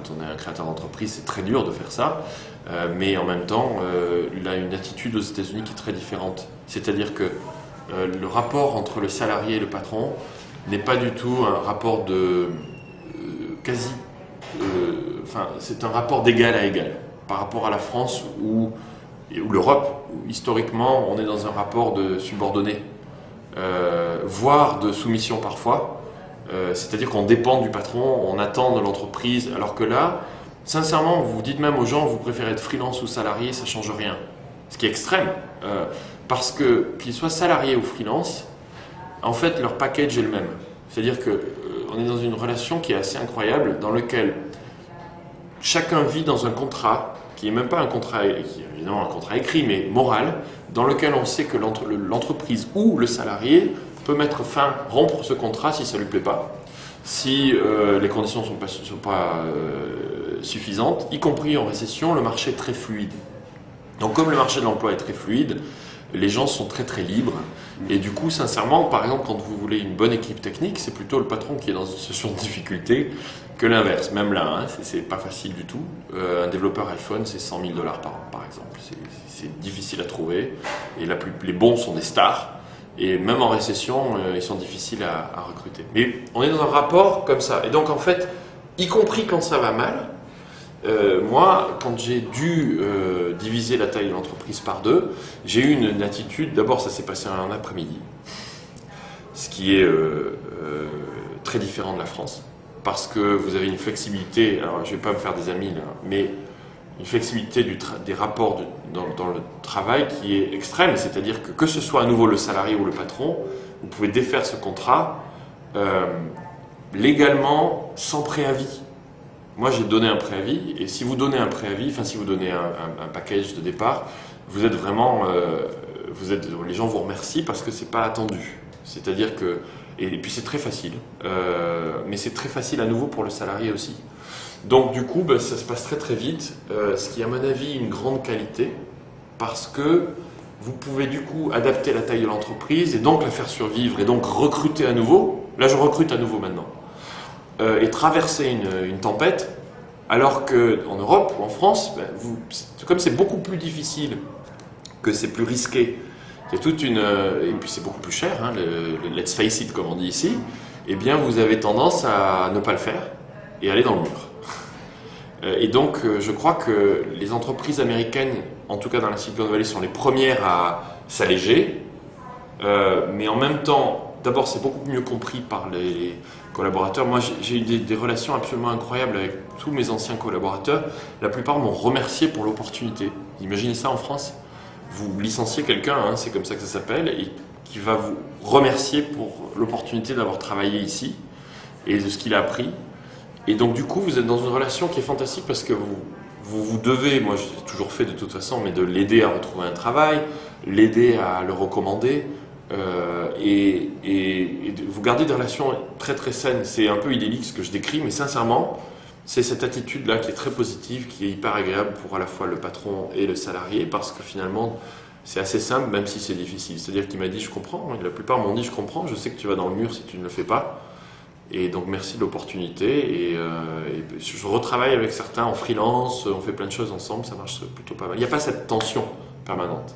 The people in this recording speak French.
quand on est un créateur d'entreprise, c'est très dur de faire ça. Mais en même temps, il a une attitude aux États-Unis qui est très différente. C'est-à-dire que le rapport entre le salarié et le patron n'est pas du tout un rapport de quasi... Enfin, c'est un rapport d'égal à égal. Par rapport à la France ou l'Europe, où historiquement on est dans un rapport de subordonné, voire de soumission parfois. C'est-à-dire qu'on dépend du patron, on attend de l'entreprise, alors que là, sincèrement, vous dites même aux gens, vous préférez être freelance ou salarié, ça ne change rien. Ce qui est extrême, parce que qu'ils soient salariés ou freelance, en fait, leur package est le même. C'est-à-dire qu'on est dans une relation qui est assez incroyable, dans laquelle chacun vit dans un contrat, qui n'est même pas un contrat, qui est évidemment un contrat écrit, mais moral, dans lequel on sait que l'entreprise ou le salarié peut mettre fin, rompre ce contrat si ça ne lui plaît pas, si les conditions ne sont pas suffisantes, y compris en récession, le marché est très fluide. Donc comme le marché de l'emploi est très fluide, les gens sont très très libres et du coup sincèrement par exemple quand vous voulez une bonne équipe technique c'est plutôt le patron qui est dans une situation de difficulté que l'inverse, même là hein, c'est pas facile du tout. Un développeur iPhone c'est 100 000 $ par an par exemple, c'est difficile à trouver et les bons sont des stars et même en récession ils sont difficiles à recruter. Mais on est dans un rapport comme ça et donc en fait y compris quand ça va mal, moi, quand j'ai dû diviser la taille de l'entreprise par deux, j'ai eu une attitude, d'abord ça s'est passé un après-midi, ce qui est très différent de la France, parce que vous avez une flexibilité, alors je ne vais pas me faire des amis là, mais une flexibilité des rapports dans le travail qui est extrême, c'est-à-dire que ce soit à nouveau le salarié ou le patron, vous pouvez défaire ce contrat légalement sans préavis. Moi, j'ai donné un préavis, et si vous donnez un préavis, enfin si vous donnez un package de départ, vous êtes vraiment, les gens vous remercient parce que c'est pas attendu. C'est-à-dire que, et puis c'est très facile, mais c'est très facile à nouveau pour le salarié aussi. Donc du coup, ça se passe très très vite, ce qui est à mon avis une grande qualité, parce que vous pouvez du coup adapter la taille de l'entreprise et donc la faire survivre et donc recruter à nouveau. Là, je recrute à nouveau maintenant. Et traverser une tempête, alors qu'en Europe ou en France, comme c'est beaucoup plus difficile, que c'est plus risqué, il y a toute une, et puis c'est beaucoup plus cher, hein, le let's face it comme on dit ici, eh bien vous avez tendance à ne pas le faire et aller dans le mur. Et donc je crois que les entreprises américaines, en tout cas dans la Silicon Valley, sont les premières à s'alléger, mais en même temps, d'abord c'est beaucoup mieux compris par les collaborateurs. Moi j'ai eu des relations absolument incroyables avec tous mes anciens collaborateurs. La plupart m'ont remercié pour l'opportunité. Imaginez ça en France, vous licenciez quelqu'un, hein, c'est comme ça que ça s'appelle, et qui va vous remercier pour l'opportunité d'avoir travaillé ici et de ce qu'il a appris. Et donc du coup vous êtes dans une relation qui est fantastique parce que vous devez, moi je l'ai toujours fait de toute façon, mais de l'aider à retrouver un travail, l'aider à le recommander. Et vous gardez des relations très très saines. C'est un peu idyllique ce que je décris, mais sincèrement, c'est cette attitude-là qui est très positive, qui est hyper agréable pour à la fois le patron et le salarié, parce que finalement, c'est assez simple, même si c'est difficile. C'est-à-dire qu'il m'a dit, je comprends, la plupart m'ont dit, je comprends, je sais que tu vas dans le mur si tu ne le fais pas. Et donc merci de l'opportunité. Et je retravaille avec certains en freelance, on fait plein de choses ensemble, ça marche plutôt pas mal. Il n'y a pas cette tension permanente.